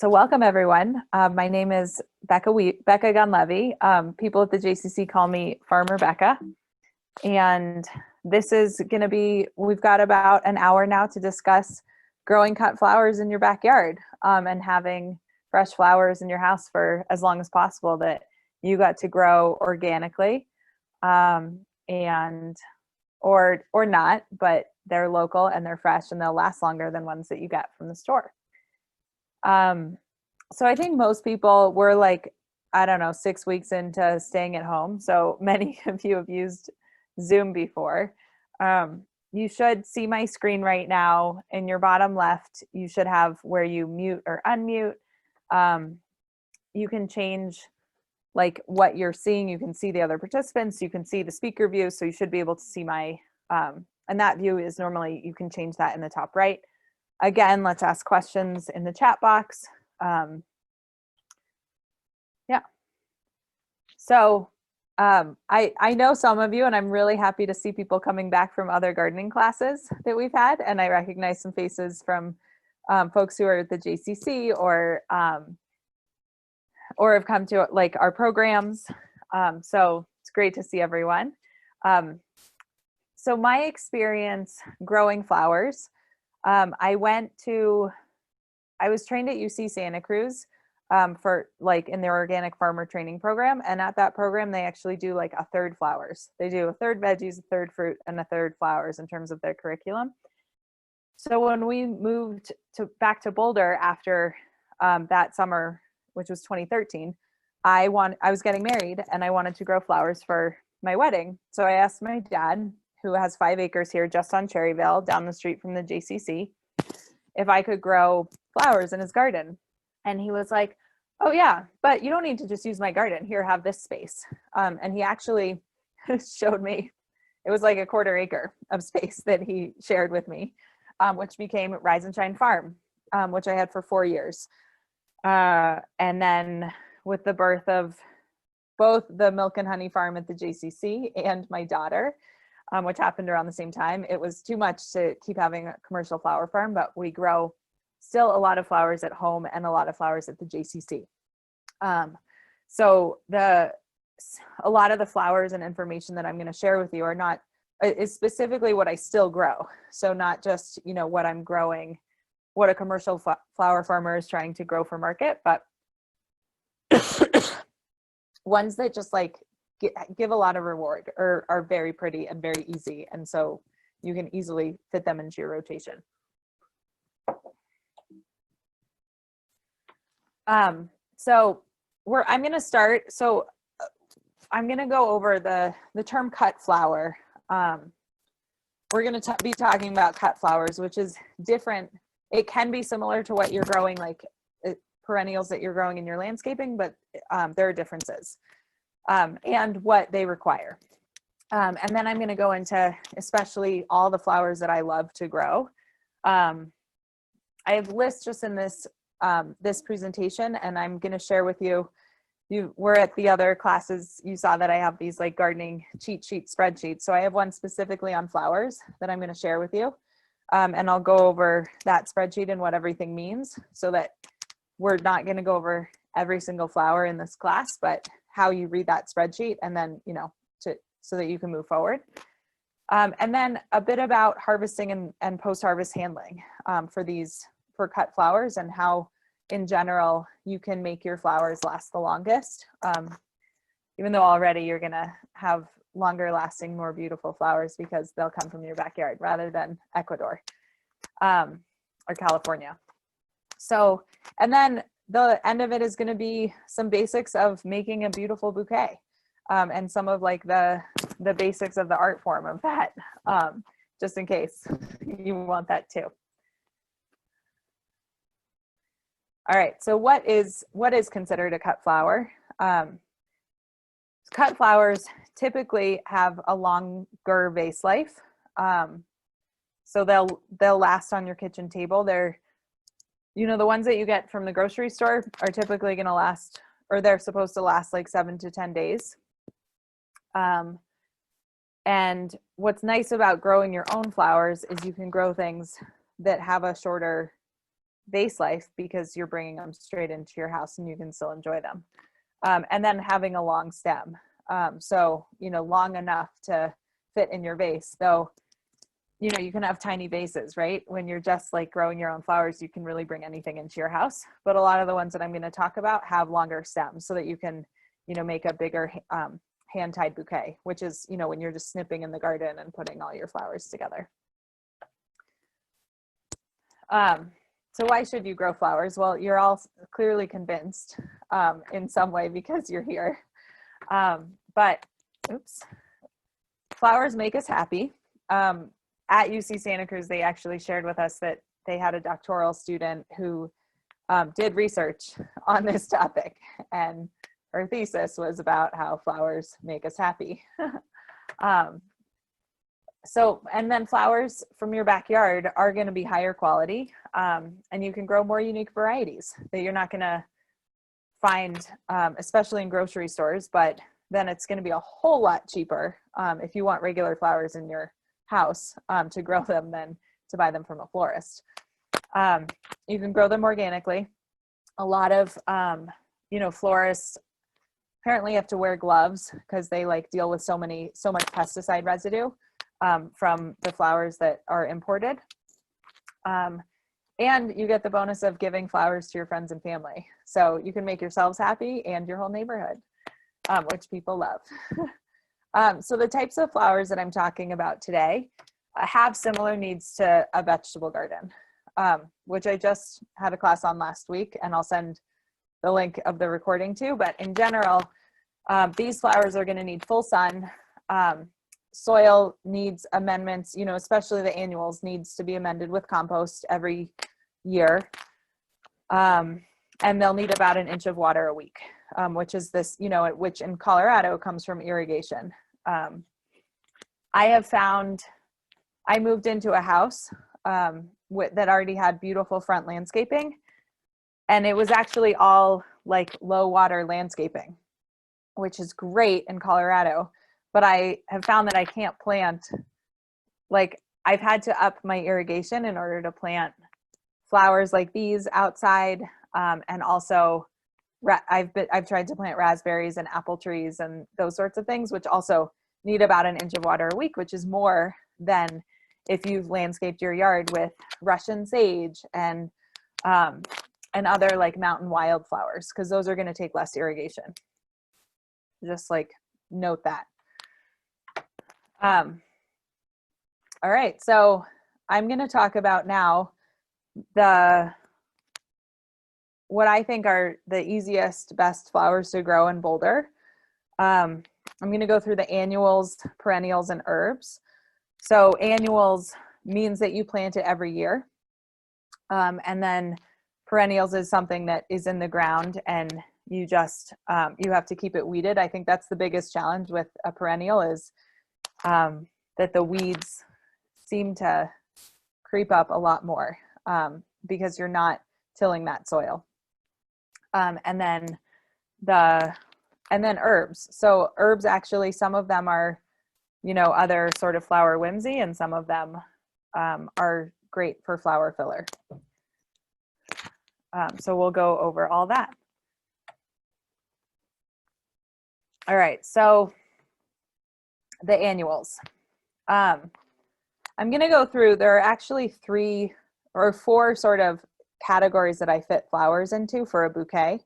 So welcome everyone. My name is Becca Gunlevy. People at the JCC call me Farmer Becca. And this is gonna be, we've got about an hour now to discuss growing cut flowers in your backyard and having fresh flowers in your house for as long as possible that you got to grow organically and or not, but they're local and they're fresh and they'll last longer than ones that you get from the store. So I think most people were like, I don't know, 6 weeks into staying at home. So many of you have used Zoom before. You should see my screen right now. In your bottom left, you should have where you mute or unmute. You can change like what you're seeing. You can see the other participants. You can see the speaker view. So you should be able to see my, and that view is normally, you can change that in the top right. Again, let's ask questions in the chat box. Yeah. So I know some of you, and I'm really happy to see people coming back from other gardening classes that we've had. And I recognize some faces from folks who are at the JCC or have come to like our programs. So it's great to see everyone. So my experience growing flowers, I was trained at UC Santa Cruz for like in their organic farmer training program. And at that program, they actually do like a third flowers. They do a third veggies, a third fruit, and a third flowers in terms of their curriculum. So when we moved back to Boulder after that summer, which was 2013, I was getting married and I wanted to grow flowers for my wedding. So I asked my dad, who has 5 acres here just on Cherryville down the street from the JCC, if I could grow flowers in his garden. And he was like, oh yeah, but you don't need to just use my garden. Here, have this space. And he actually showed me, it was like a 1/4 acre of space that he shared with me, which became Rise and Shine Farm, which I had for 4 years. And then with the birth of both the Milk and Honey Farm at the JCC and my daughter, which happened around the same time, it was too much to keep having a commercial flower farm, but we grow still a lot of flowers at home and a lot of flowers at the JCC. So a lot of the flowers and information that I'm going to share with you is specifically what I still grow. So not just, what I'm growing, what a commercial flower farmer is trying to grow for market, but ones that just like give a lot of reward or are very pretty and very easy. And so you can easily fit them into your rotation. So I'm going to start. So I'm going to go over the term cut flower. We're going to be talking about cut flowers, which is different. It can be similar to what you're growing, like perennials that you're growing in your landscaping, but there are differences and what they require. And then I'm going to go into especially all the flowers that I love to grow. I have lists just in this this presentation, and I'm going to share with you. You were at the other classes, you saw that I have these like gardening cheat sheet spreadsheets. So I have one specifically on flowers that I'm going to share with you. And I'll go over that spreadsheet and what everything means, so that we're not going to go over every single flower in this class, but how you read that spreadsheet, and then, so that you can move forward. And then a bit about harvesting and post-harvest handling for cut flowers, and how in general you can make your flowers last the longest. Even though already you're gonna have longer lasting, more beautiful flowers because they'll come from your backyard rather than Ecuador or California. So, and then the end of it is going to be some basics of making a beautiful bouquet, and some of like the basics of the art form of that, just in case you want that too. All right, so what is considered a cut flower? Cut flowers typically have a longer vase life, so they'll last on your kitchen table. They're, the ones that you get from the grocery store are typically going to last, or they're supposed to last like 7 to 10 days. And what's nice about growing your own flowers is you can grow things that have a shorter vase life because you're bringing them straight into your house and you can still enjoy them. And then having a long stem. So, long enough to fit in your vase. Though, you can have tiny vases, right? When you're just like growing your own flowers, you can really bring anything into your house. But a lot of the ones that I'm going to talk about have longer stems so that you can, make a bigger hand-tied bouquet, which is, when you're just snipping in the garden and putting all your flowers together. So why should you grow flowers? Well, you're all clearly convinced in some way because you're here. But flowers make us happy. At UC Santa Cruz, they actually shared with us that they had a doctoral student who did research on this topic, and her thesis was about how flowers make us happy. And then flowers from your backyard are going to be higher quality, and you can grow more unique varieties that you're not going to find, especially in grocery stores, but then it's going to be a whole lot cheaper if you want regular flowers in your house to grow them than to buy them from a florist. You can grow them organically. A lot of, florists apparently have to wear gloves because they deal with so much pesticide residue from the flowers that are imported. And you get the bonus of giving flowers to your friends and family. So you can make yourselves happy and your whole neighborhood, which people love. So the types of flowers that I'm talking about today have similar needs to a vegetable garden, which I just had a class on last week, and I'll send the link of the recording too. But in general, these flowers are going to need full sun. Soil needs amendments, especially the annuals needs to be amended with compost every year. And they'll need about 1 inch of water a week, which is this, which in Colorado comes from irrigation. I have found, I moved into a house that already had beautiful front landscaping, and it was actually all low water landscaping, which is great in Colorado. But I have found that I can't plant, I've had to up my irrigation in order to plant flowers like these outside. And also I've tried to plant raspberries and apple trees and those sorts of things, which also need about 1 inch of water a week, which is more than if you've landscaped your yard with Russian sage and other mountain wildflowers, because those are going to take less irrigation. Just note that. All right, so I'm going to talk about now what I think are the easiest, best flowers to grow in Boulder. I'm going to go through the annuals, perennials, and herbs. So annuals means that you plant it every year. And then perennials is something that is in the ground and you just, you have to keep it weeded. I think that's the biggest challenge with a perennial is that the weeds seem to creep up a lot more because you're not tilling that soil. And then herbs. So herbs, actually, some of them are, other sort of flower whimsy, and some of them are great for flower filler. So we'll go over all that. All right, so the annuals. I'm going to go through, there are actually 3 or 4 sort of categories that I fit flowers into for a bouquet.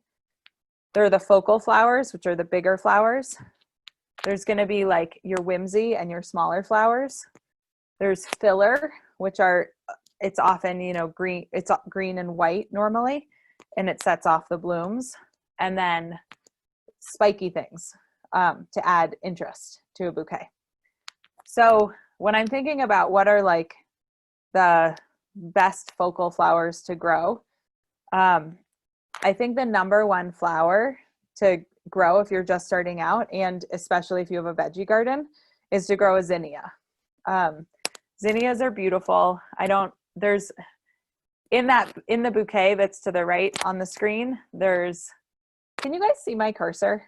There are the focal flowers, which are the bigger flowers. There's going to be your whimsy and your smaller flowers. There's filler, which are, it's often, green, it's green and white normally, and it sets off the blooms. And then spiky things to add interest to a bouquet. So when I'm thinking about what are the best focal flowers to grow, I think the #1 flower to grow if you're just starting out, and especially if you have a veggie garden, is to grow a zinnia. Zinnias are beautiful. There's in the bouquet that's to the right on the screen, can you guys see my cursor?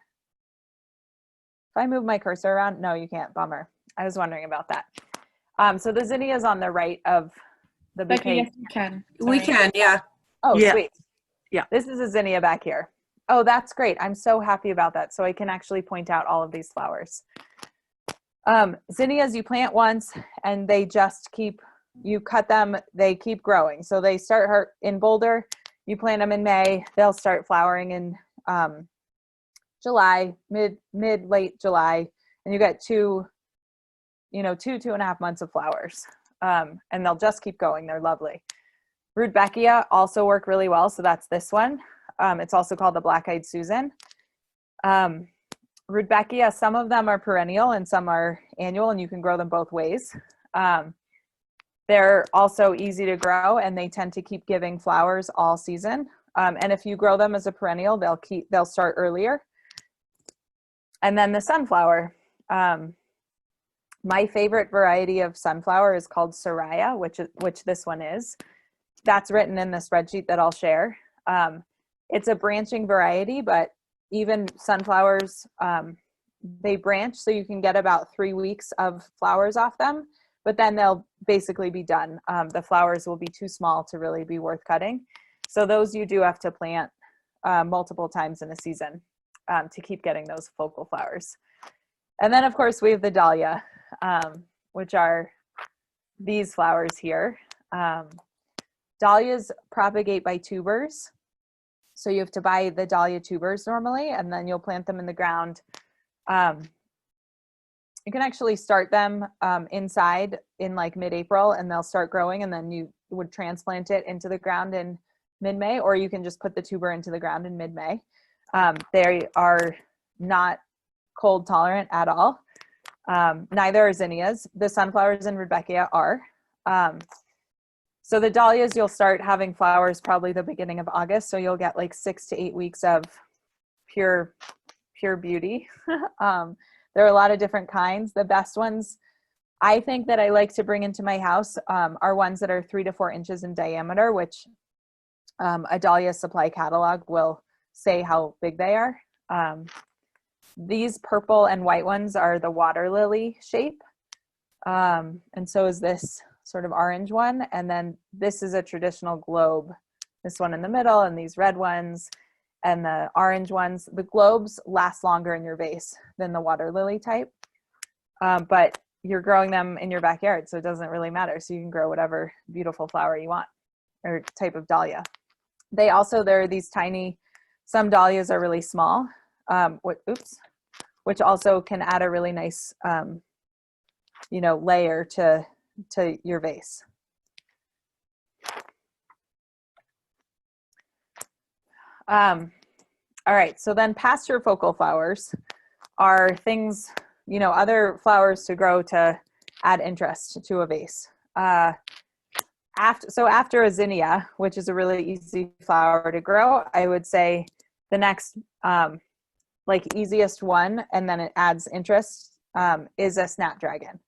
If I move my cursor around, no, you can't, bummer. I was wondering about that. So the zinnia is on the right of the bouquet. Becky, yes, we can. We can, yeah. Oh, Yeah, sweet. yeah. This is a zinnia back here. Oh, that's great. I'm so happy about that. So I can actually point out all of these flowers. Zinnias you plant once and they just keep, you cut them, they keep growing. So they start in Boulder, you plant them in May, they'll start flowering in July, late July, and you get two and a half months of flowers. And they'll just keep going. They're lovely. Rudbeckia also work really well. So that's this one. It's also called the Black-Eyed Susan. Rudbeckia, some of them are perennial and some are annual, and you can grow them both ways. They're also easy to grow, and they tend to keep giving flowers all season. And if you grow them as a perennial, they'll start earlier. And then the sunflower. My favorite variety of sunflower is called Soraya, which this one is. That's written in the spreadsheet that I'll share. It's a branching variety, but even sunflowers, they branch, so you can get about 3 weeks of flowers off them, but then they'll basically be done. The flowers will be too small to really be worth cutting. So those you do have to plant multiple times in a season to keep getting those focal flowers. And then of course we have the dahlia, which are these flowers here. Dahlias propagate by tubers. So you have to buy the dahlia tubers normally, and then you'll plant them in the ground. You can actually start them inside in like mid-April, and they'll start growing, and then you would transplant it into the ground in mid-May, or you can just put the tuber into the ground in mid-May. They are not cold tolerant at all. Neither are zinnias. The sunflowers and Rudbeckia are. So the dahlias, you'll start having flowers probably the beginning of August. So you'll get like 6 to 8 weeks of pure beauty. There are a lot of different kinds. The best ones I think that I like to bring into my house are ones that are 3 to 4 inches in diameter, which a dahlia supply catalog will say how big they are. These purple and white ones are the water lily shape. And so is this sort of orange one. And then this is a traditional globe, this one in the middle, and these red ones and the orange ones. The globes last longer in your vase than the water lily type, but you're growing them in your backyard, so it doesn't really matter. So you can grow whatever beautiful flower you want or type of dahlia. There are these tiny, some dahlias are really small, which also can add a really nice, layer to your vase. All right, so then pasture focal flowers are things, other flowers to grow to add interest to a vase. After a zinnia, which is a really easy flower to grow, I would say the next easiest one, and then it adds interest, is a snapdragon.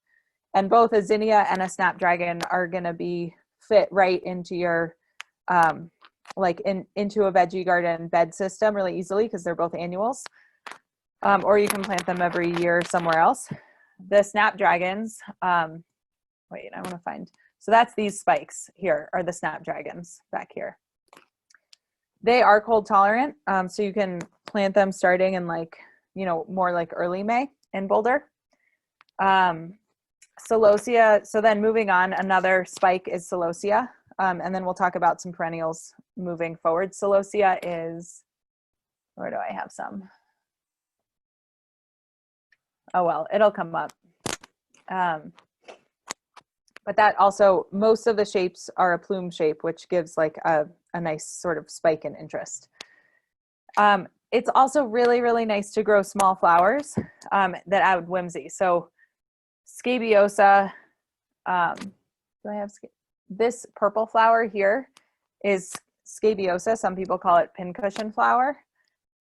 And both a zinnia and a snapdragon are going to be fit right into your into a veggie garden bed system really easily, because they're both annuals. Or you can plant them every year somewhere else. The snapdragons, I want to find. So that's these spikes here are the snapdragons back here. They are cold tolerant, so you can plant them starting in more like early May in Boulder. Celosia, so then moving on, another spike is celosia, and then we'll talk about some perennials moving forward. Celosia is, where do I have some? Oh well, it'll come up. But that also, most of the shapes are a plume shape, which gives like a nice sort of spike in interest. It's also really, really nice to grow small flowers that add whimsy. So scabiosa, this purple flower here is scabiosa. Some people call it pincushion flower.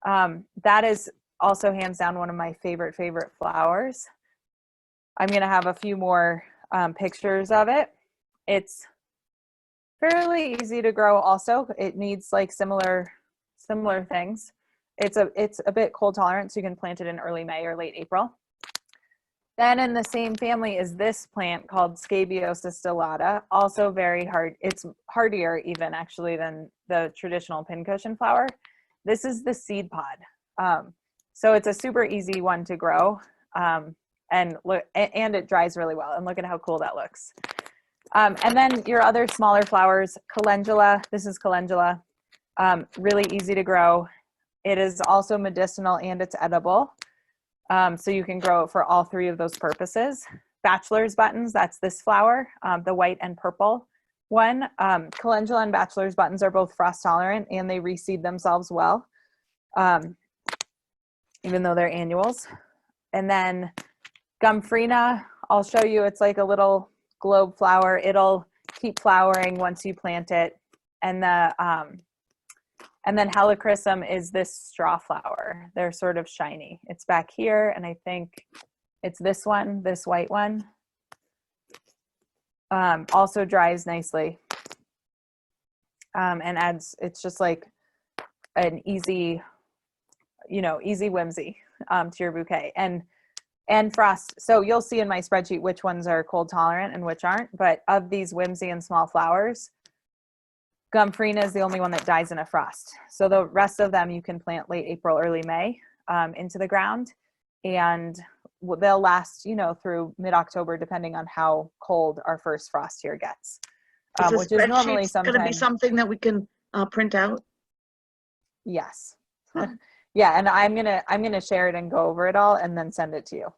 That is also hands down one of my favorite flowers. I'm going to have a few more pictures of it. It's fairly easy to grow also. It needs like similar things. It's a bit cold tolerant, so you can plant it in early May or late April. Then in the same family is this plant called Scabiosa stellata, also very hard. It's hardier even actually than the traditional pincushion flower. This is the seed pod. So it's a super easy one to grow. And look, and it dries really well. And look at how cool that looks. And then your other smaller flowers, calendula. This is calendula. Really easy to grow. It is also medicinal and it's edible. So you can grow it for all three of those purposes. Bachelor's buttons, that's this flower, the white and purple one. Calendula and bachelor's buttons are both frost tolerant and they reseed themselves well, even though they're annuals. And then Gomphrena, I'll show you, it's like a little globe flower. It'll keep flowering once you plant it. And then helichrysum is this straw flower. They're sort of shiny. It's back here, and I think it's this one, this white one. Also dries nicely. And adds, it's just like an easy, easy whimsy to your bouquet. And frost, so you'll see in my spreadsheet which ones are cold tolerant and which aren't, but of these whimsy and small flowers, Gomphrena is the only one that dies in a frost. So the rest of them you can plant late April, early May into the ground, and they'll last, through mid-October, depending on how cold our first frost here gets. Which is normally going to be something that we can print out. Yes. Yeah, and I'm gonna share it and go over it all, and then send it to you.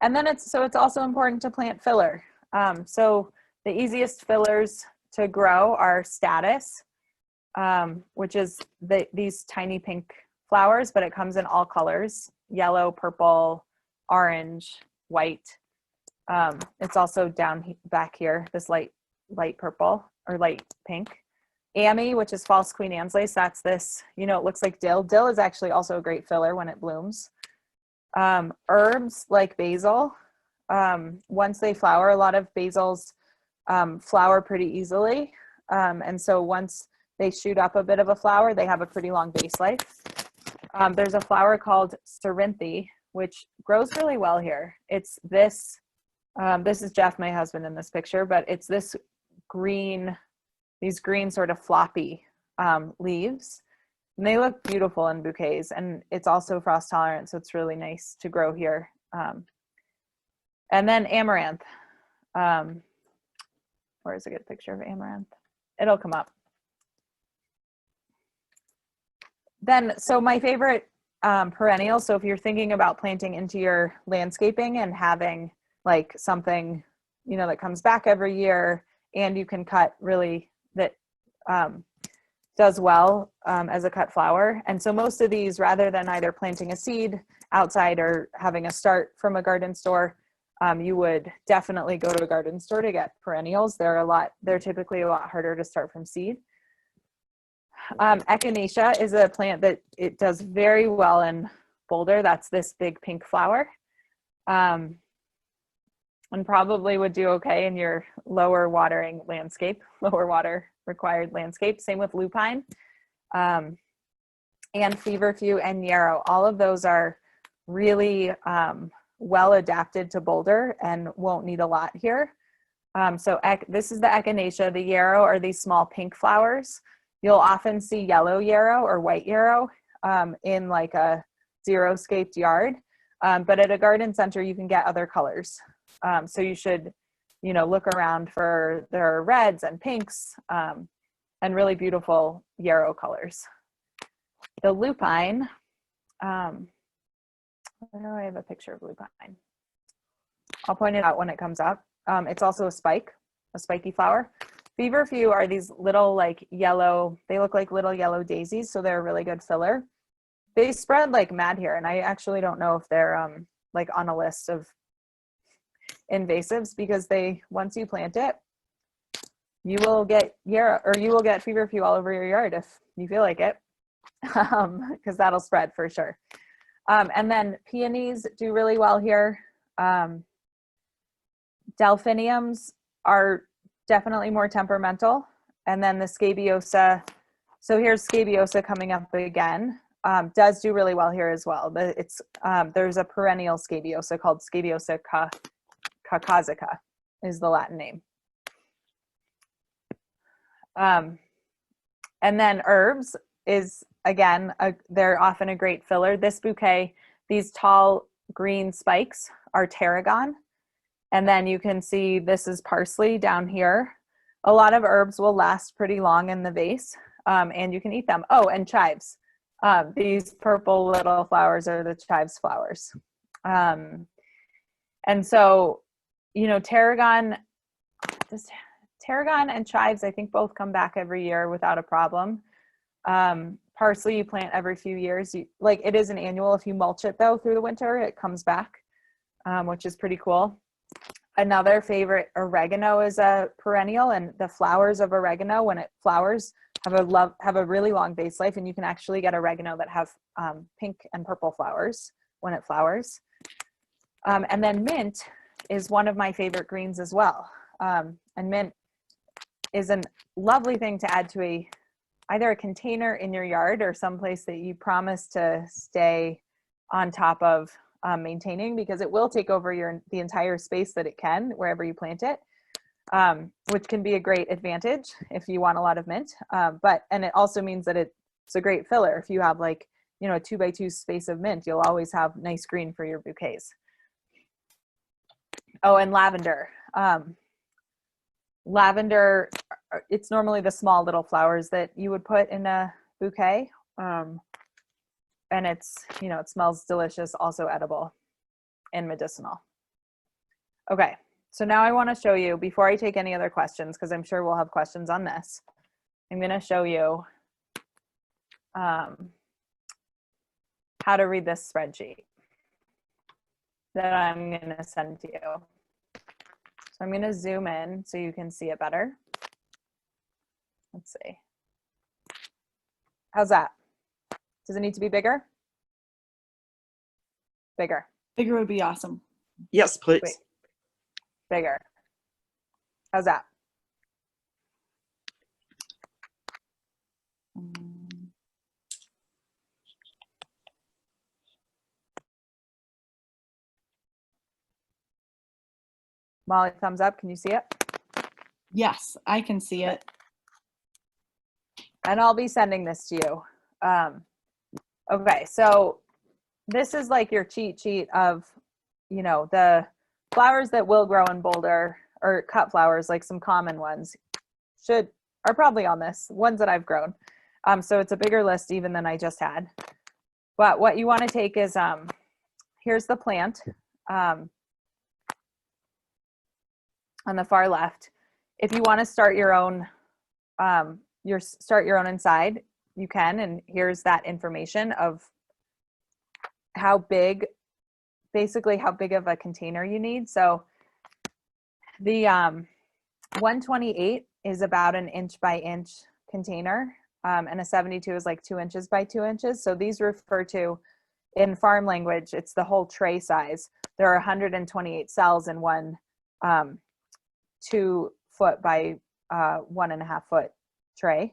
And then it's also important to plant filler. So the easiest fillers to grow are status, which is these tiny pink flowers, but it comes in all colors: yellow, purple, orange, white. It's also back here, this light purple or light pink. Amy, which is false Queen Anne's lace, that's this, it looks like dill. Dill is actually also a great filler when it blooms. Herbs like basil, once they flower, a lot of basils flower pretty easily. And so once they shoot up a bit of a flower, they have a pretty long base life. There's a flower called Cerinthe, which grows really well here. It's this is Jeff, my husband, in this picture, but it's these green sort of floppy leaves. And they look beautiful in bouquets, and it's also frost tolerant, so it's really nice to grow here. And then amaranth. Where's a good picture of amaranth? It'll come up. Then, so my favorite perennials, so if you're thinking about planting into your landscaping and having like something, that comes back every year, and you can cut really that does well as a cut flower. And so most of these, rather than either planting a seed outside or having a start from a garden store, you would definitely go to a garden store to get perennials. They're typically a lot harder to start from seed. Echinacea is a plant that it does very well in Boulder. That's this big pink flower. And probably would do okay in your lower water required landscape. Same with lupine, and feverfew and yarrow. All of those are really well adapted to Boulder and won't need a lot here. So this is the echinacea. The yarrow are these small pink flowers. You'll often see yellow yarrow or white yarrow in like a xeriscaped yard, but at a garden center you can get other colors. So you should, look around for their reds and pinks and really beautiful yarrow colors. The lupine, I know I have a picture of lupine. I'll point it out when it comes up. It's also a spiky flower. Feverfew are these little like yellow, they look like little yellow daisies, so they're a really good filler. They spread like mad here, and I actually don't know if they're like on a list of invasives, because once you plant it, you will get feverfew all over your yard if you feel like it, because that'll spread for sure. And then peonies do really well here. Delphiniums are definitely more temperamental, and then the scabiosa So here's scabiosa coming up again. Does do really well here as well, but it's there's a perennial scabiosa called Scabiosa caucasica is the Latin name. And then herbs is, again, they're often a great filler. This bouquet, these tall green spikes are tarragon. And then you can see this is parsley down here. A lot of herbs will last pretty long in the vase, and you can eat them. Oh, and chives. These purple little flowers are the chives flowers. And so, you know, tarragon and chives, I think both come back every year without a problem. Parsley you plant every few years. Like it is an annual. If you mulch it though through the winter, it comes back, which is pretty cool. Another favorite, oregano, is a perennial, and the flowers of oregano, when it flowers, have a really long base life, and you can actually get oregano that have pink and purple flowers when it flowers. And then mint is one of my favorite greens as well. And mint is a lovely thing to add to either a container in your yard or someplace that you promise to stay on top of maintaining, because it will take over the entire space that it can wherever you plant it, which can be a great advantage if you want a lot of mint. And it also means that it's a great filler. If you have, like, you know, a 2x2 space of mint, you'll always have nice green for your bouquets. Oh, and lavender. Lavender, it's normally the small little flowers that you would put in a bouquet. And it's, you know, it smells delicious, also edible and medicinal. Okay, so now I want to show you, before I take any other questions, because I'm sure we'll have questions on this, I'm going to show you how to read this spreadsheet that I'm going to send to you. So I'm going to zoom in so you can see it better. Let's see. How's that? Does it need to be bigger? Bigger. Bigger would be awesome. Yes, please. Wait. Bigger. How's that? Molly, thumbs up. Can you see it? Yes, I can see it. And I'll be sending this to you. Okay, so this is like your cheat sheet of, you know, the flowers that will grow in Boulder, or cut flowers, like some common ones are probably on this, ones that I've grown. So it's a bigger list even than I just had. But what you want to take is, here's the plant on the far left. If you want to start your own, inside, you can, and here's that information of how big, basically how big of a container you need. So the 128 is about an inch by inch container, and a 72 is like 2 inches by 2 inches. So these refer to, in farm language, it's the whole tray size. There are 128 cells in one 2 foot by 1.5 foot tray.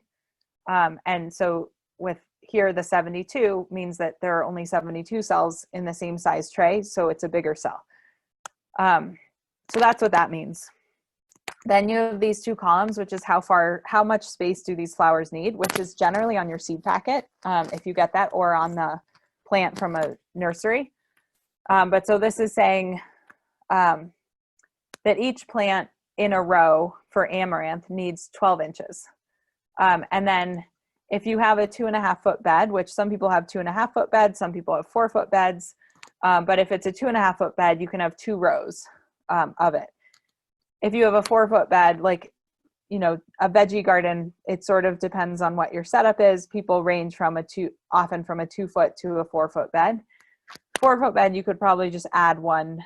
And so with here, the 72 means that there are only 72 cells in the same size tray, so it's a bigger cell. So that's what that means. Then you have these 2 columns, which is how much space do these flowers need, which is generally on your seed packet, if you get that, or on the plant from a nursery. But so this is saying that each plant in a row for amaranth needs 12 inches. And then if you have a 2.5 foot bed, which some people have 2.5 foot beds, some people have 4 foot beds. But if it's a 2.5 foot bed, you can have 2 rows of it. If you have a 4 foot bed, like, you know, a veggie garden, it sort of depends on what your setup is. People range from often from a 2 foot to a 4 foot bed. 4 foot bed, you could probably just add one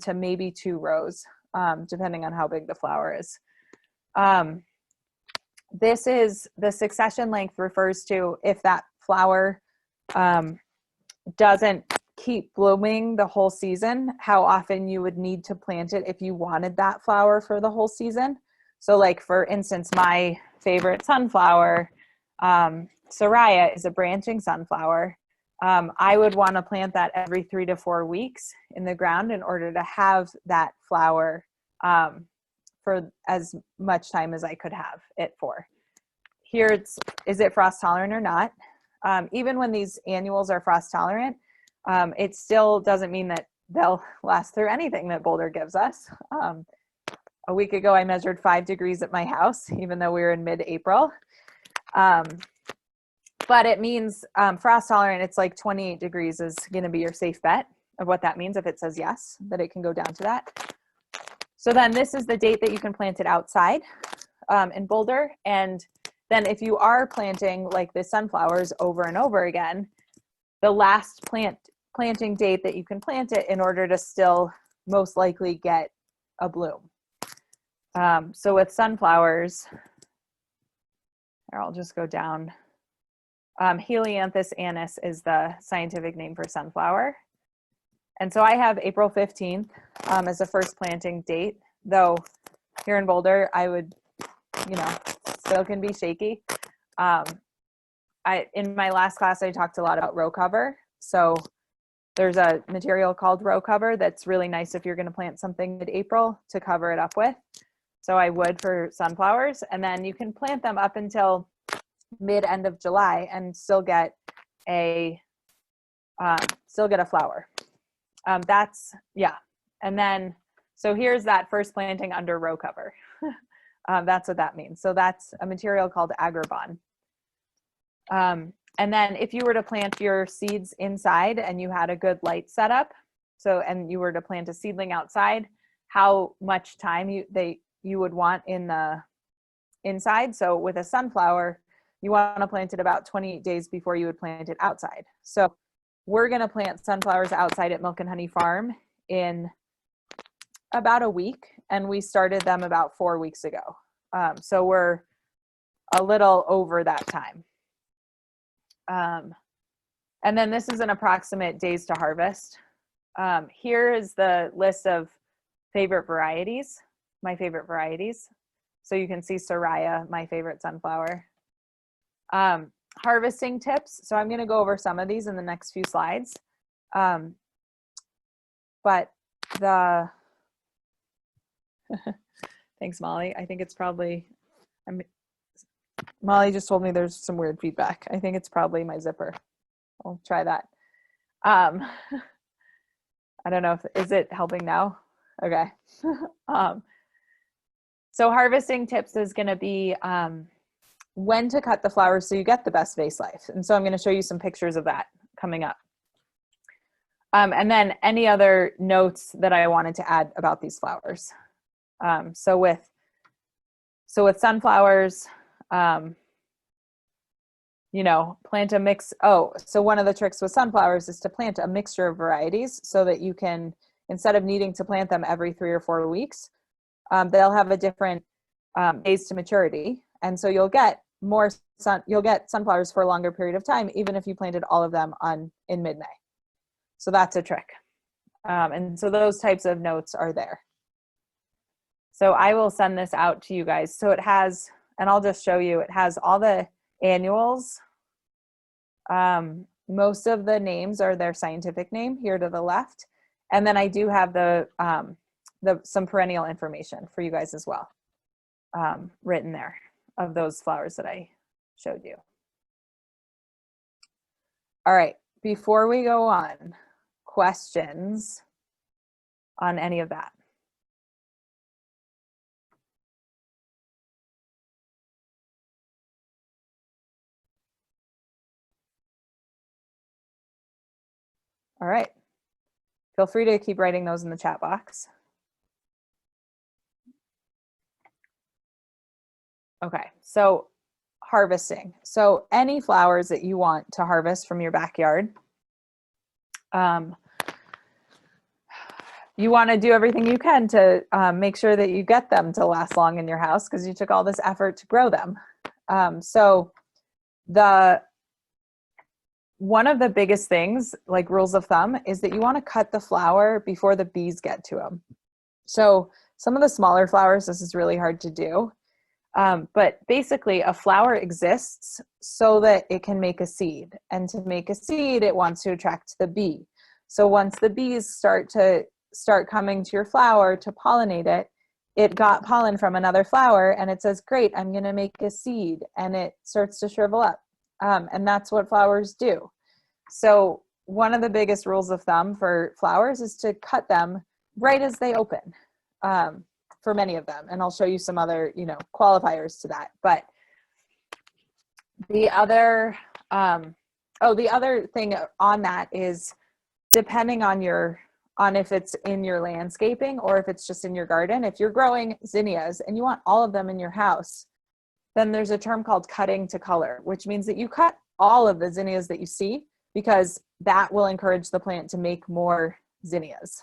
to maybe 2 rows, depending on how big the flower is. This is the succession length, refers to if that flower doesn't keep blooming the whole season, how often you would need to plant it if you wanted that flower for the whole season. So like, for instance, my favorite sunflower, Soraya is a branching sunflower. I would want to plant that every 3 to 4 weeks in the ground in order to have that flower for as much time as I could have it for. Here is it frost tolerant or not? Even when these annuals are frost tolerant, it still doesn't mean that they'll last through anything that Boulder gives us. A week ago, I measured 5 degrees at my house, even though we were in mid-April. But it means frost tolerant, it's like 28 degrees is going to be your safe bet of what that means if it says yes, that it can go down to that. So then this is the date that you can plant it outside in Boulder. And then if you are planting like the sunflowers over and over again, the last planting date that you can plant it in order to still most likely get a bloom. So with sunflowers, I'll just go down. Helianthus annuus is the scientific name for sunflower. And so I have April 15th as the first planting date, though here in Boulder, I would, still can be shaky. In my last class, I talked a lot about row cover. So there's a material called row cover that's really nice if you're going to plant something mid-April to cover it up with. So I would for sunflowers, and then you can plant them up until mid-end of July and still get a flower. And then, so here's that first planting under row cover. That's what that means. So that's a material called agrabah. And then if you were to plant your seeds inside and you had a good light setup, and you were to plant a seedling outside, how much time you would want in the inside. So with a sunflower, you want to plant it about 28 days before you would plant it outside. So we're going to plant sunflowers outside at Milk and Honey Farm in about a week, and we started them about 4 weeks ago. So we're a little over that time. And then this is an approximate days to harvest. Here is the list of favorite varieties, my favorite varieties. So you can see Soraya, my favorite sunflower. Harvesting tips. So I'm going to go over some of these in the next few slides. But thanks, Molly. I think it's probably, Molly just told me there's some weird feedback. I think it's probably my zipper. I'll try that. I don't know is it helping now? Okay. So harvesting tips is going to be when to cut the flowers so you get the best vase life. And so I'm going to show you some pictures of that coming up. And then any other notes that I wanted to add about these flowers. So with sunflowers, plant a mix. So one of the tricks with sunflowers is to plant a mixture of varieties so that you can, instead of needing to plant them every 3 or 4 weeks, they'll have a different days to maturity. And so you'll get sunflowers for a longer period of time, even if you planted all of them in mid-May. So that's a trick. And so those types of notes are there. So I will send this out to you guys. So it has, and I'll just show you, it has all the annuals. Most of the names are their scientific name here to the left. And then I do have some perennial information for you guys as well, written there of those flowers that I showed you. All right, before we go on, questions on any of that? All right, feel free to keep writing those in the chat box. Okay, so harvesting. So any flowers that you want to harvest from your backyard, you want to do everything you can to make sure that you get them to last long in your house because you took all this effort to grow them. So one of the biggest things, like rules of thumb, is that you want to cut the flower before the bees get to them. So some of the smaller flowers, this is really hard to do. But basically a flower exists so that it can make a seed, and to make a seed, it wants to attract the bee. So once the bees start coming to your flower to pollinate it, it got pollen from another flower and it says, great, I'm going to make a seed, and it starts to shrivel up. And that's what flowers do. So one of the biggest rules of thumb for flowers is to cut them right as they open, for many of them. And I'll show you some other, qualifiers to that. But the other, the other thing on that is, depending on if it's in your landscaping or if it's just in your garden, if you're growing zinnias and you want all of them in your house, then there's a term called cutting to color, which means that you cut all of the zinnias that you see, because that will encourage the plant to make more zinnias.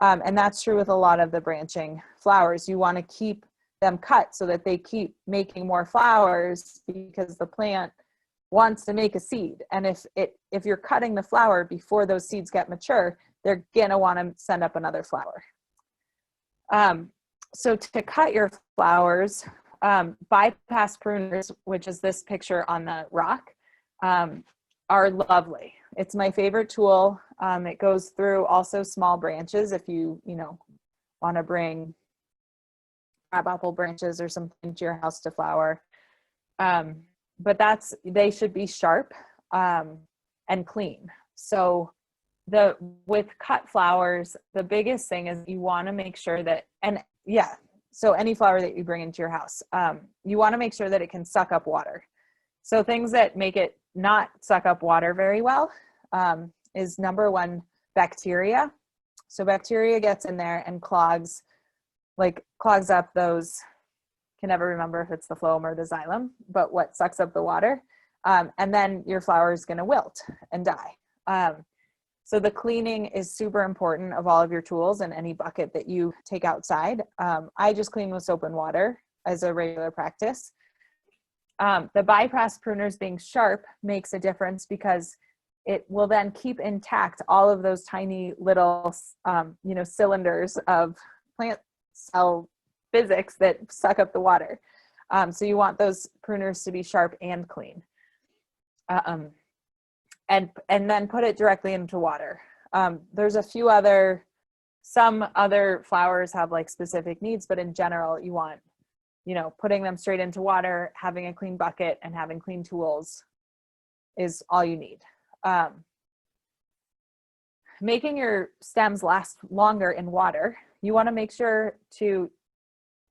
And that's true with a lot of the branching flowers. You want to keep them cut so that they keep making more flowers, because the plant wants to make a seed. And if you're cutting the flower before those seeds get mature, they're gonna want to send up another flower. So to cut your flowers, bypass pruners, which is this picture on the rock, are lovely. It's my favorite tool. It goes through also small branches if you want to bring crabapple branches or something to your house to flower. But they should be sharp and clean. So with cut flowers, the biggest thing is you want to make sure that, so any flower that you bring into your house, you want to make sure that it can suck up water. So things that make it not suck up water very well is, number one, bacteria. So bacteria gets in there and clogs up those, can never remember if it's the phloem or the xylem, but what sucks up the water. And then your flower is going to wilt and die. So the cleaning is super important of all of your tools and any bucket that you take outside. I just clean with soap and water as a regular practice. The bypass pruners being sharp makes a difference, because it will then keep intact all of those tiny little, cylinders of plant cell physics that suck up the water. So you want those pruners to be sharp and clean. And then put it directly into water. There's some other flowers have like specific needs, but in general, you want, putting them straight into water, having a clean bucket, and having clean tools is all you need. Making your stems last longer in water, you want to make sure to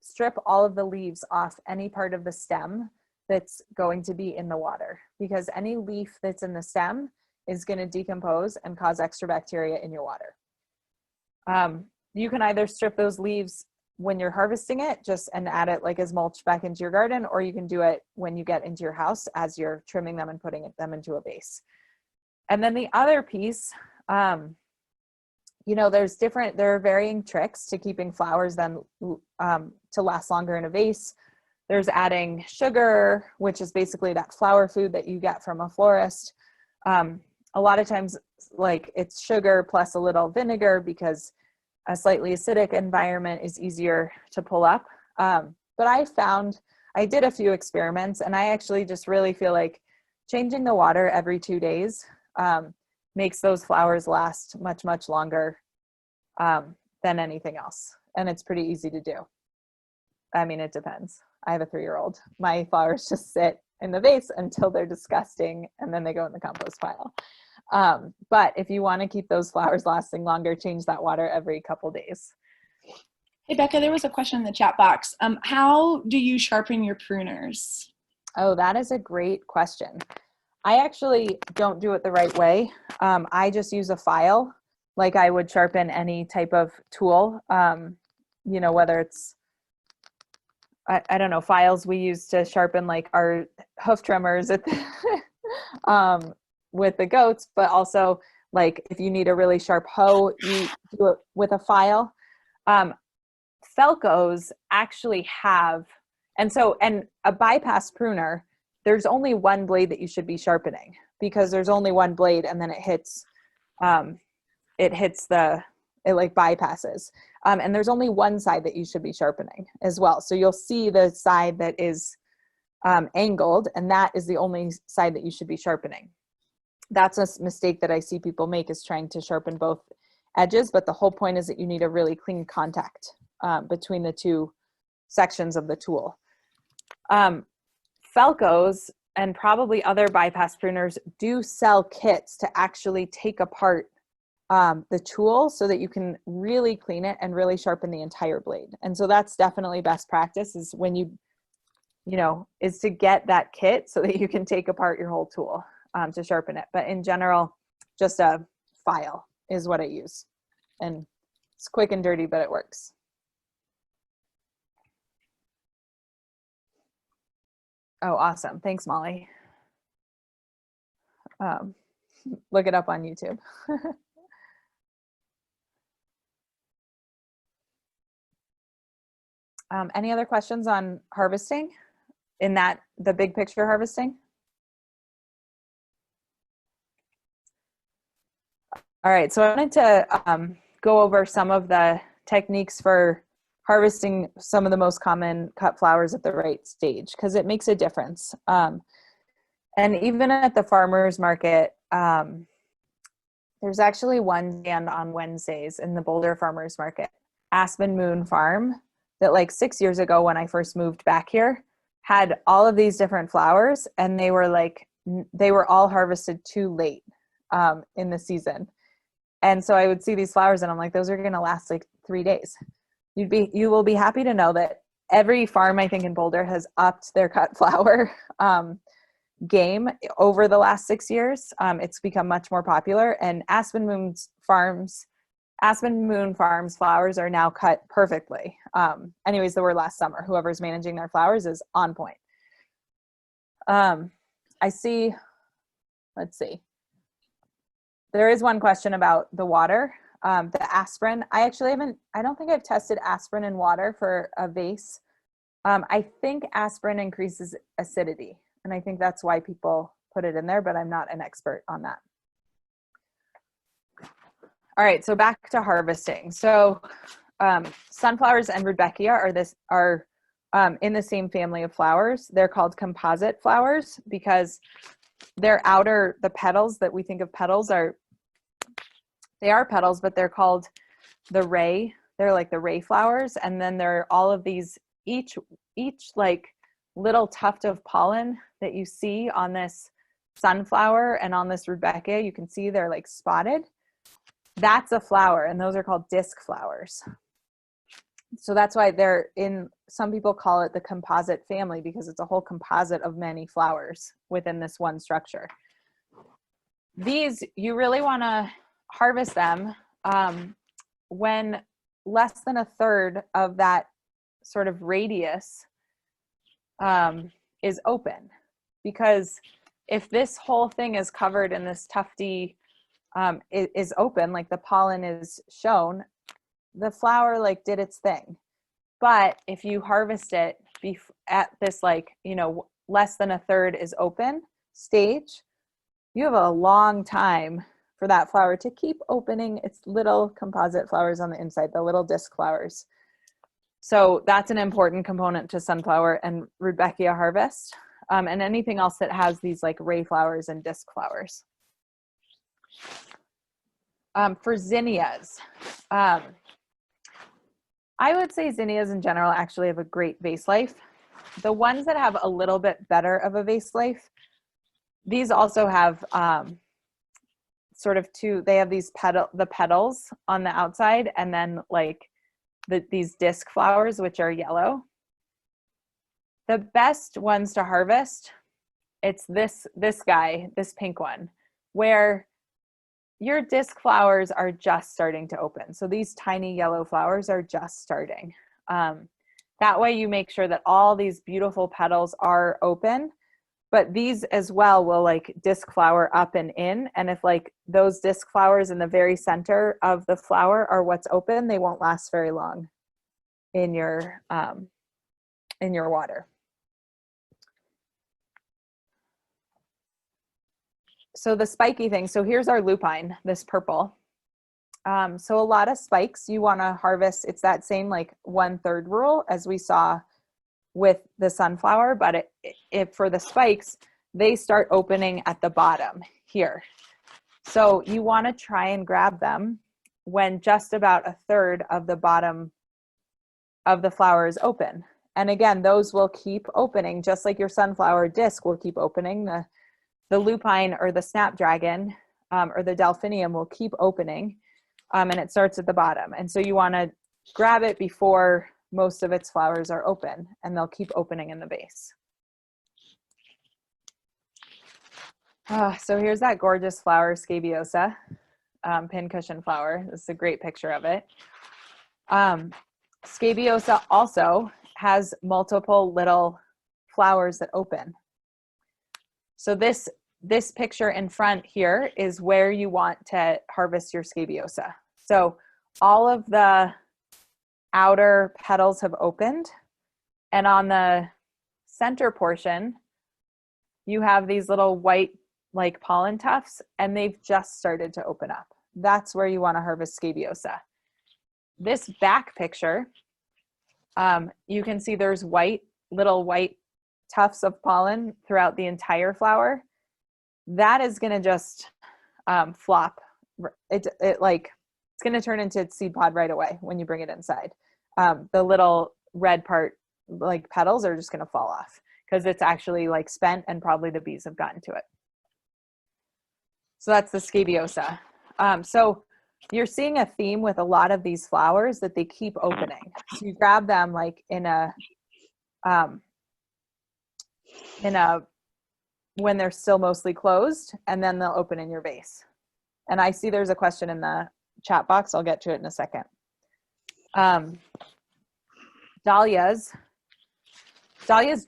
strip all of the leaves off any part of the stem that's going to be in the water, because any leaf that's in the stem is going to decompose and cause extra bacteria in your water. You can either strip those leaves when you're harvesting it and add it like as mulch back into your garden, or you can do it when you get into your house as you're trimming them and putting them into a vase. And then the other piece, there are varying tricks to keeping flowers then to last longer in a vase. There's adding sugar, which is basically that flower food that you get from a florist. A lot of times, it's sugar plus a little vinegar, because a slightly acidic environment is easier to pull up. But I did a few experiments, and I actually just really feel like changing the water every 2 days makes those flowers last much, much longer than anything else. And it's pretty easy to do. I mean, it depends. I have a 3-year-old. My flowers just sit in the vase until they're disgusting, and then they go in the compost pile. But if you want to keep those flowers lasting longer, change that water every couple days. Hey, Becca, there was a question in the chat box. How do you sharpen your pruners? Oh, that is a great question. I actually don't do it the right way. I just use a file like I would sharpen any type of tool, whether it's, I don't know, files we use to sharpen like our hoof trimmers at with the goats, but also like if you need a really sharp hoe, you do it with a file. Felcos actually have, and a bypass pruner, there's only one blade that you should be sharpening, because there's only one blade, and then it bypasses. And there's only one side that you should be sharpening as well. So you'll see the side that is angled, and that is the only side that you should be sharpening. That's a mistake that I see people make, is trying to sharpen both edges, but the whole point is that you need a really clean contact between the two sections of the tool. Felcos and probably other bypass pruners do sell kits to actually take apart the tool so that you can really clean it and really sharpen the entire blade. And so that's definitely best practice, is when you know, is to get that kit so that you can take apart your whole tool to sharpen it. But in general, just a file is what I use. And it's quick and dirty, but it works. Oh, awesome. Thanks, Molly. Look it up on YouTube. Any other questions on harvesting in the big picture harvesting? All right, so I wanted to go over some of the techniques for harvesting some of the most common cut flowers at the right stage, because it makes a difference. And even at the farmer's market, there's actually one stand on Wednesdays in the Boulder Farmers Market, Aspen Moon Farm, that like 6 years ago when I first moved back here, had all of these different flowers, and they were all harvested too late in the season. And so I would see these flowers and I'm like, those are going to last like 3 days. You will be happy to know that every farm, I think, in Boulder has upped their cut flower game over the last 6 years. It's become much more popular, and Aspen Moon Farms flowers are now cut perfectly. Anyways, they were last summer. Whoever's managing their flowers is on point. I see, let's see. There is one question about the water, the aspirin. I don't think I've tested aspirin in water for a vase. I think aspirin increases acidity, and I think that's why people put it in there, but I'm not an expert on that. All right, so back to harvesting. So sunflowers and rudbeckia are in the same family of flowers. They're called composite flowers because the petals that we think of petals they are petals, but they're called the ray. They're like the ray flowers. And then there are all of these, each like little tuft of pollen that you see on this sunflower and on this rudbeckia, you can see they're like spotted. That's a flower, and those are called disc flowers. So that's why some people call it the composite family, because it's a whole composite of many flowers within this one structure. These, you really want to harvest them when less than a third of that sort of radius is open, because if this whole thing is covered in this tufty is open, like the pollen is shown, the flower like did its thing. But if you harvest it at this, like, you know, less than a third is open stage, you have a long time for that flower to keep opening its little composite flowers on the inside, the little disc flowers. So that's an important component to sunflower and rudbeckia harvest, and anything else that has these like ray flowers and disc flowers. For zinnias, I would say zinnias in general actually have a great vase life. The ones that have a little bit better of a vase life, these also have they have these the petals on the outside, and then like these disc flowers, which are yellow. The best ones to harvest, it's this guy, this pink one, where your disc flowers are just starting to open. So these tiny yellow flowers are just starting. That way you make sure that all these beautiful petals are open, but these as well will like disc flower up and in. And if like those disc flowers in the very center of the flower are what's open, they won't last very long in your water. So the spiky thing, so here's our lupine, this purple. So a lot of spikes you want to harvest. It's that same like 1/3 rule as we saw with the sunflower, but if for the spikes, they start opening at the bottom here. So you want to try and grab them when just about 1/3 of the bottom of the flower is open. And again, those will keep opening, just like your sunflower disc will keep opening. The lupine or the snapdragon or the delphinium will keep opening, and it starts at the bottom. And so you want to grab it before most of its flowers are open, and they'll keep opening in the base. So here's that gorgeous flower, scabiosa, pincushion flower. This is a great picture of it. Scabiosa also has multiple little flowers that open. So this picture in front here is where you want to harvest your scabiosa. So all of the outer petals have opened, and on the center portion, you have these little white like pollen tufts, and they've just started to open up. That's where you want to harvest scabiosa. This back picture, you can see there's little white tufts of pollen throughout the entire flower. That is going to just flop. It's going to turn into its seed pod right away when you bring it inside. The little red part, like petals, are just going to fall off because it's actually like spent, and probably the bees have gotten to it. So that's the scabiosa. So you're seeing a theme with a lot of these flowers that they keep opening. So you grab them like in a when they're still mostly closed, and then they'll open in your vase. And I see there's a question in the chat box. I'll get to it in a second. Dahlias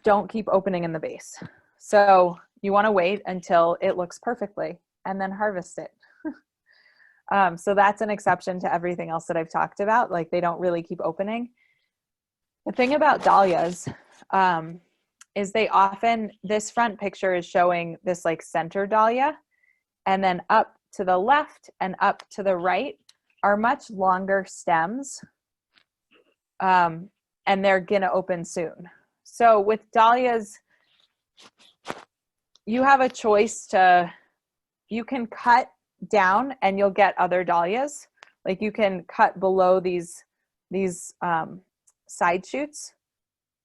don't keep opening in the vase. So you want to wait until it looks perfectly and then harvest it. So that's an exception to everything else that I've talked about. Like, they don't really keep opening. The thing about dahlias is they often, this front picture is showing this like center dahlia, and then up to the left and up to the right are much longer stems, and they're gonna open soon. So with dahlias, you have a choice you can cut down and you'll get other dahlias. Like, you can cut below these side shoots,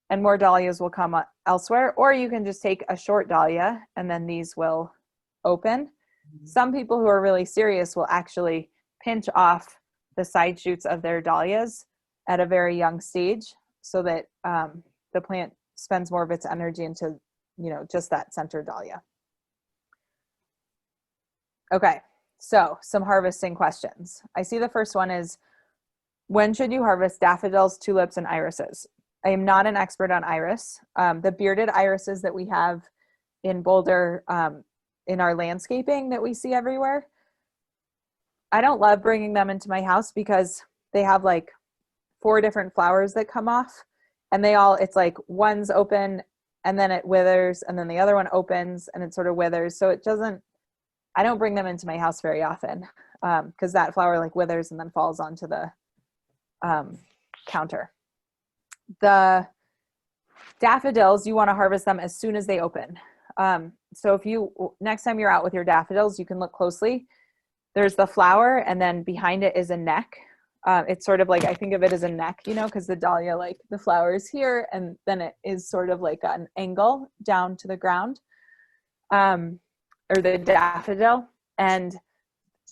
and more dahlias will come elsewhere, or you can just take a short dahlia and then these will open. Some people who are really serious will actually pinch off the side shoots of their dahlias at a very young stage, so that the plant spends more of its energy into, just that center dahlia. Okay, so some harvesting questions. I see the first one is, when should you harvest daffodils, tulips, and irises? I am not an expert on iris. The bearded irises that we have in Boulder in our landscaping that we see everywhere, I don't love bringing them into my house because they have like 4 different flowers that come off, and it's like one's open and then it withers, and then the other one opens and it sort of withers. So I don't bring them into my house very often because that flower like withers and then falls onto the counter. The daffodils, you want to harvest them as soon as they open. So next time you're out with your daffodils, you can look closely. There's the flower, and then behind it is a neck. It's sort of like, I think of it as a neck, because the dahlia, like the flower is here, and then it is sort of like an angle down to the ground, or the daffodil. And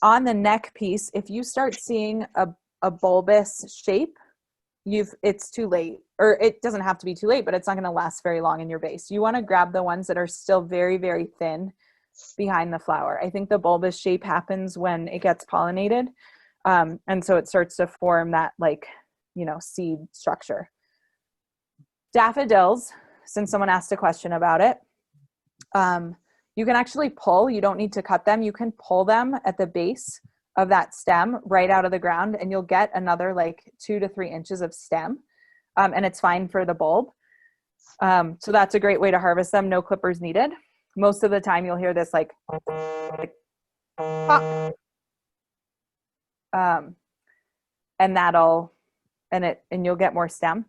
on the neck piece, if you start seeing a bulbous shape, it's too late. Or it doesn't have to be too late, but it's not going to last very long in your vase. You want to grab the ones that are still very, very thin behind the flower. I think the bulbous shape happens when it gets pollinated. And so it starts to form that seed structure. Daffodils, since someone asked a question about it, you can actually pull. You don't need to cut them. You can pull them at the base of that stem right out of the ground, and you'll get another 2 to 3 inches of stem, and it's fine for the bulb. So that's a great way to harvest them. No clippers needed. Most of the time you'll hear this pop. and you'll get more stem.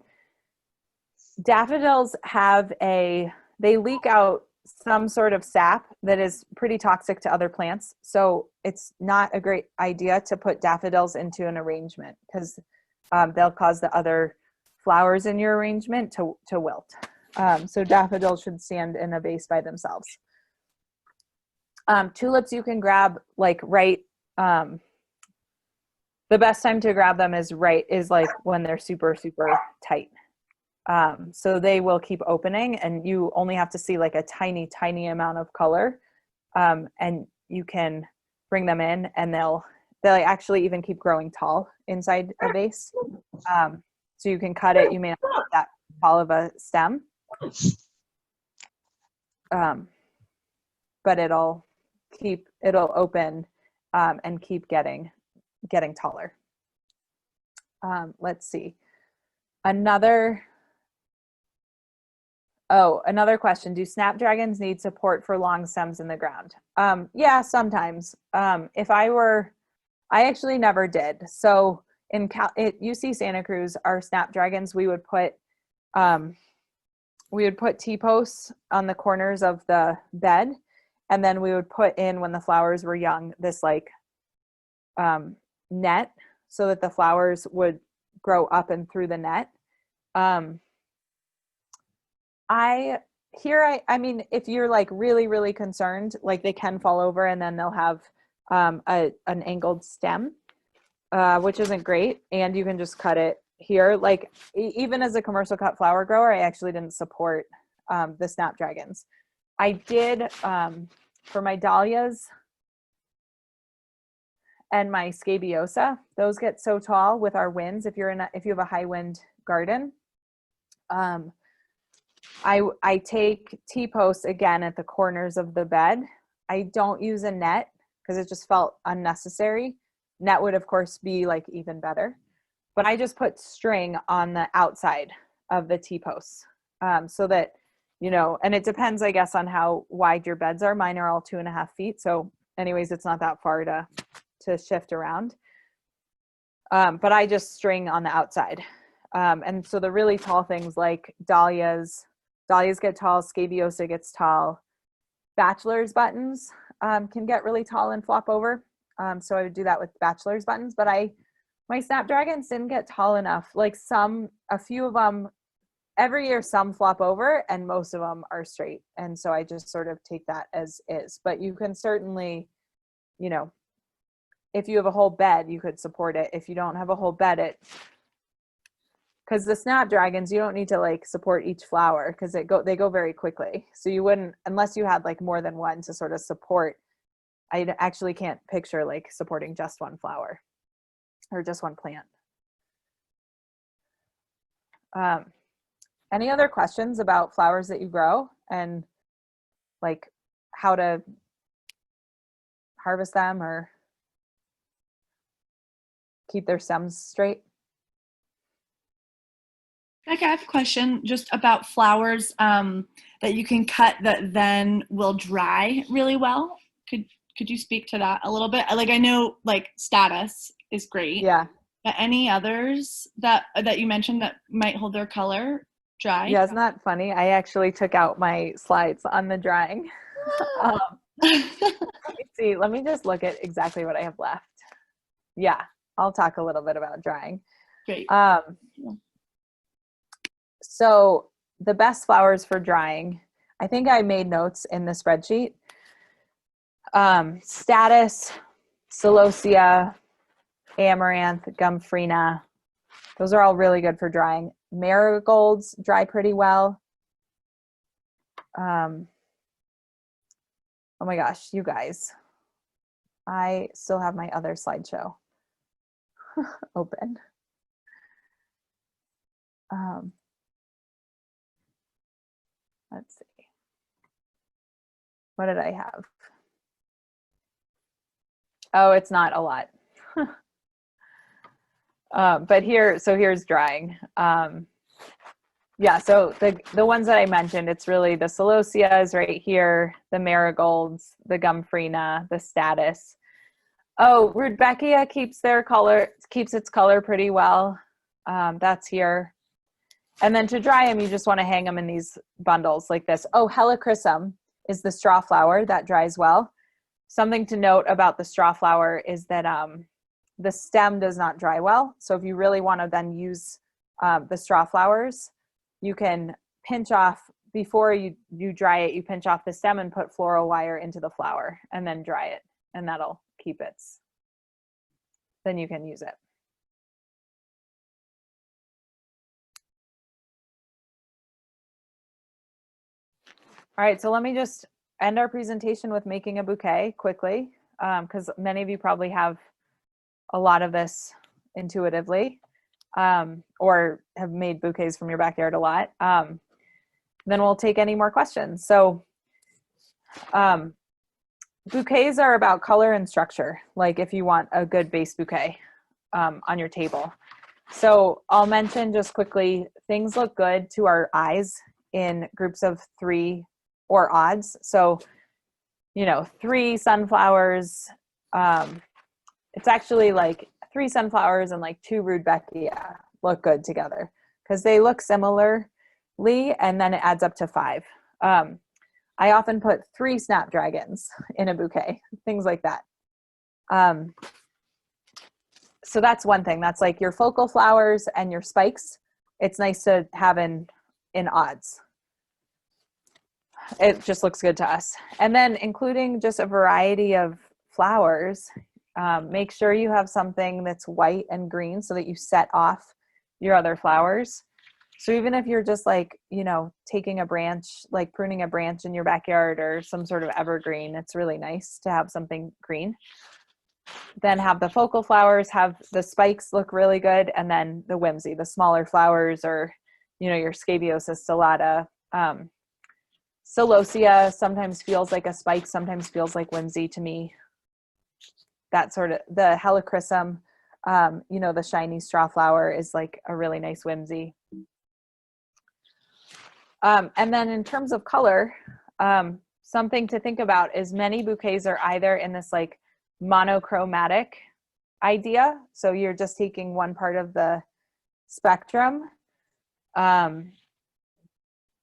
Daffodils they leak out some sort of sap that is pretty toxic to other plants. So it's not a great idea to put daffodils into an arrangement because they'll cause the other flowers in your arrangement to wilt. So daffodils should stand in a vase by themselves. Tulips you can grab like the best time to grab them is like when they're super, super tight. So they will keep opening and you only have to see like a tiny, tiny amount of color. And you can bring them in and they'll actually even keep growing tall inside a vase. So you can cut it. You may not have that tall of a stem. But it'll open and keep getting taller. Let's see. Another question. Do snapdragons need support for long stems in the ground? Yeah, sometimes. I actually never did. So at UC Santa Cruz, our snapdragons, we would put T-posts on the corners of the bed. And then we would put in, when the flowers were young, this like net so that the flowers would grow up and through the net. I mean, if you're like really, really concerned, like they can fall over and then they'll have an angled stem, which isn't great. And you can just cut it here. Like even as a commercial cut flower grower, I actually didn't support the snapdragons. I did for my dahlias and my scabiosa. Those get so tall with our winds. If you have a high wind garden, I take T-posts again at the corners of the bed. I don't use a net because it just felt unnecessary. Net would of course be like even better, but I just put string on the outside of the T-posts so that, you know, and it depends, I guess, on how wide your beds are. Mine are all 2.5 feet. So anyways, it's not that far to shift around. But I just string on the outside. And so the really tall things like dahlias get tall, scabiosa gets tall. Bachelor's buttons can get really tall and flop over. So I would do that with bachelor's buttons, but my snapdragons didn't get tall enough. Like a few of them, every year some flop over and most of them are straight. And so I just sort of take that as is. But you can certainly, you know, if you have a whole bed, you could support it. If you don't have a whole bed, because the snapdragons, you don't need to like support each flower because they go very quickly. So you wouldn't, unless you had like more than one to sort of support. I actually can't picture like supporting just one flower or just one plant. Any other questions about flowers that you grow and like how to harvest them or keep their stems straight? Becca, I have a question just about flowers that you can cut that then will dry really well. Could you speak to that a little bit? Like I know like status is great. Yeah. But any others that you mentioned that might hold their color dry? Yeah, isn't that funny? I actually took out my slides on the drying. Let me just look at exactly what I have left. Yeah, I'll talk a little bit about drying. Great. So the best flowers for drying, I think I made notes in the spreadsheet. Status, celosia, amaranth, gomphrena. Those are all really good for drying. Marigolds dry pretty well. Oh my gosh, you guys. I still have my other slideshow open. Let's see. What did I have? Oh, it's not a lot. But here's drying. Yeah, so the ones that I mentioned, it's really the celosias right here, the marigolds, the gomphrena, the status. Oh, Rudbeckia keeps its color pretty well. That's here. And then to dry them, you just want to hang them in these bundles like this. Oh, helichrysum is the straw flower that dries well. Something to note about the straw flower is that the stem does not dry well. So if you really want to then use the straw flowers, you can pinch off, before you dry it, you pinch off the stem and put floral wire into the flower and then dry it. And that'll keep it. Then you can use it. All right, so let me just end our presentation with making a bouquet quickly, because many of you probably have a lot of this intuitively, or have made bouquets from your backyard a lot. Then we'll take any more questions. So bouquets are about color and structure, like if you want a good base bouquet on your table. So I'll mention just quickly, things look good to our eyes in groups of 3 or odds. So, 3 sunflowers, it's actually like 3 sunflowers and like 2 rudbeckia look good together because they look similarly, and then it adds up to 5. I often put 3 snapdragons in a bouquet, things like that. So that's one thing. That's like your focal flowers and your spikes. It's nice to have in odds. It just looks good to us. And then including just a variety of flowers, make sure you have something that's white and green so that you set off your other flowers. So even if you're just like, taking a branch, like pruning a branch in your backyard or some sort of evergreen, it's really nice to have something green. Then have the focal flowers, have the spikes look really good, and then the whimsy, the smaller flowers, or, your scabiosa stellata. Celosia sometimes feels like a spike, sometimes feels like whimsy to me. That sort of, the helichrysum, the shiny straw flower is like a really nice whimsy. And then in terms of color, something to think about is many bouquets are either in this like monochromatic idea. So you're just taking one part of the spectrum.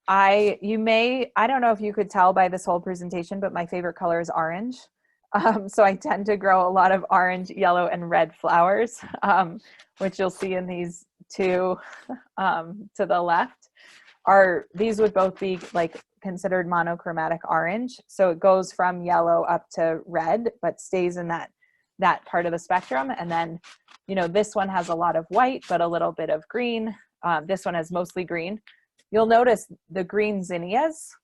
I don't know if you could tell by this whole presentation, but my favorite color is orange. So I tend to grow a lot of orange, yellow, and red flowers, which you'll see in these 2 to the left. These would both be like considered monochromatic orange. So it goes from yellow up to red, but stays in that part of the spectrum. And then, this one has a lot of white, but a little bit of green. This one has mostly green. You'll notice the green zinnias.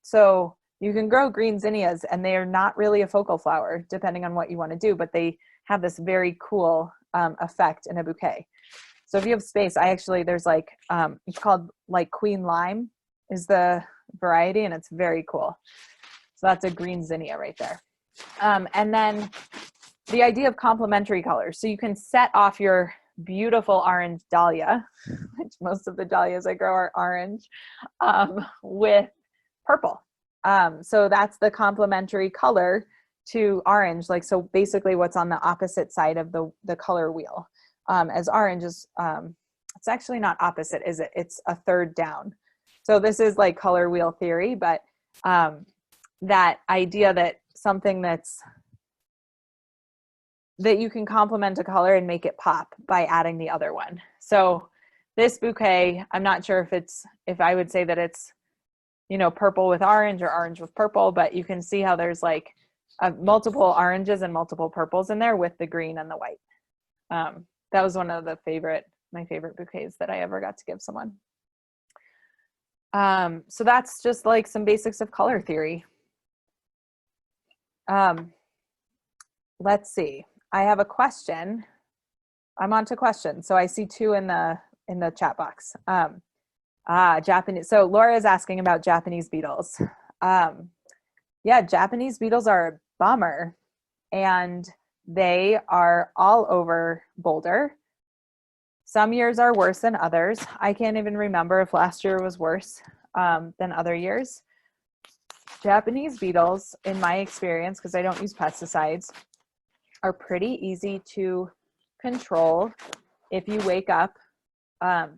So you can grow green zinnias and they are not really a focal flower depending on what you want to do, but they have this very cool effect in a bouquet. So if you have space, there's like, it's called like Queen Lime is the variety, and it's very cool. So that's a green zinnia right there. And then the idea of complementary colors. So you can set off your beautiful orange dahlia, which most of the dahlias I grow are orange, with purple. So that's the complementary color to orange. Like, so basically what's on the opposite side of the color wheel. As orange is, it's actually not opposite, is it? It's a third down. So this is like color wheel theory, but that idea that something that you can complement a color and make it pop by adding the other one. So this bouquet, I'm not sure if I would say that it's, purple with orange or orange with purple, but you can see how there's like multiple oranges and multiple purples in there with the green and the white. That was one of my favorite bouquets that I ever got to give someone. So that's just like some basics of color theory. Let's see. I have a question. I'm on to questions. So I see 2 in the chat box. Japanese. So Laura is asking about Japanese beetles. Yeah, Japanese beetles are a bummer, and they are all over Boulder. Some years are worse than others. I can't even remember if last year was worse than other years. Japanese beetles, in my experience, because I don't use pesticides, are pretty easy to control if you wake up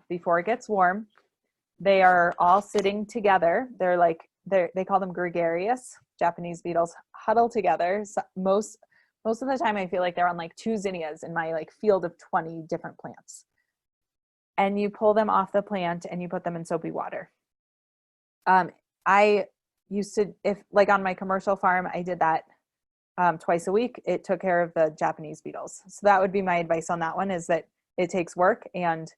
before it gets warm. They are all sitting together. They call them gregarious. Japanese beetles huddle together. So most of the time I feel like they're on like 2 zinnias in my like field of 20 different plants. And you pull them off the plant and you put them in soapy water. I used to, if like on my commercial farm, I did that twice a week. It took care of the Japanese beetles. So that would be my advice on that one, is that it takes work and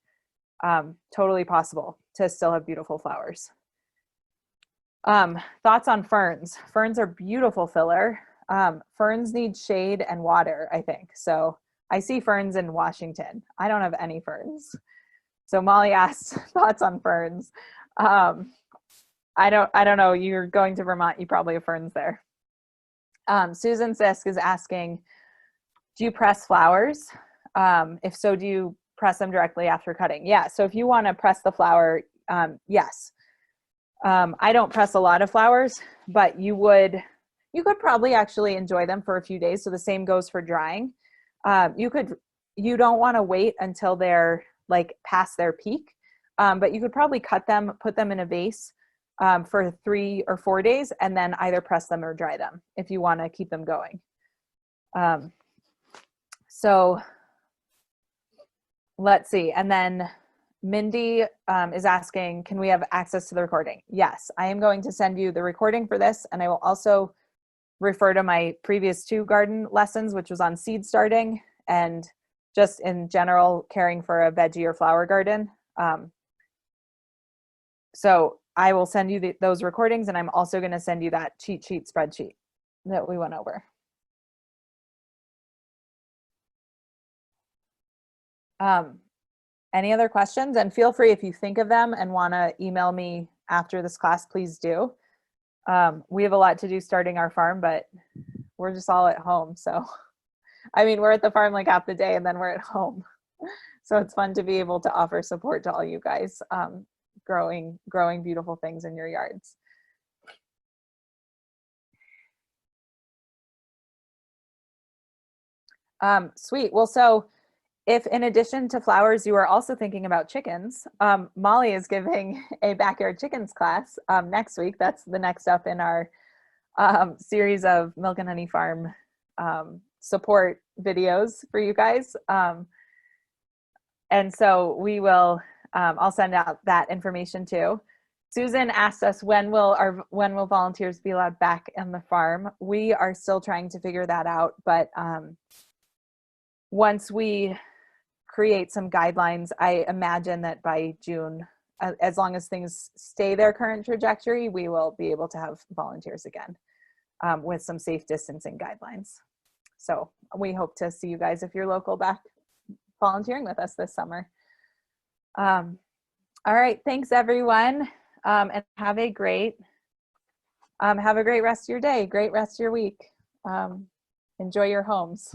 totally possible to still have beautiful flowers. Thoughts on ferns. Ferns are beautiful filler. Ferns need shade and water, I think. So I see ferns in Washington. I don't have any ferns. So Molly asked thoughts on ferns. I don't know. You're going to Vermont. You probably have ferns there. Susan Sisk is asking, do you press flowers? If so, do you press them directly after cutting? Yeah. So if you want to press the flower, yes. I don't press a lot of flowers, but you could probably actually enjoy them for a few days. So the same goes for drying. You don't want to wait until they're like past their peak, but you could probably cut them, put them in a vase for 3 or 4 days, and then either press them or dry them if you want to keep them going. So let's see. And then Mindy is asking, can we have access to the recording? Yes, I am going to send you the recording for this, and I will also refer to my previous 2 garden lessons, which was on seed starting and just in general caring for a veggie or flower garden. So I will send you those recordings, and I'm also going to send you that cheat sheet spreadsheet that we went over. Any other questions? And feel free, if you think of them and want to email me after this class, please do. We have a lot to do starting our farm, but we're just all at home. So, I mean, we're at the farm like half the day and then we're at home. So it's fun to be able to offer support to all you guys growing beautiful things in your yards. Sweet. Well, so if in addition to flowers, you are also thinking about chickens, Molly is giving a backyard chickens class next week. That's the next up in our series of Milk and Honey Farm support videos for you guys. And so we will, I'll send out that information too. Susan asked us, when will volunteers be allowed back in the farm? We are still trying to figure that out, but once we create some guidelines, I imagine that by June, as long as things stay their current trajectory, we will be able to have volunteers again with some safe distancing guidelines. So we hope to see you guys, if you're local, back volunteering with us this summer. All right, thanks everyone, and have a great rest of your day, great rest of your week. Enjoy your homes.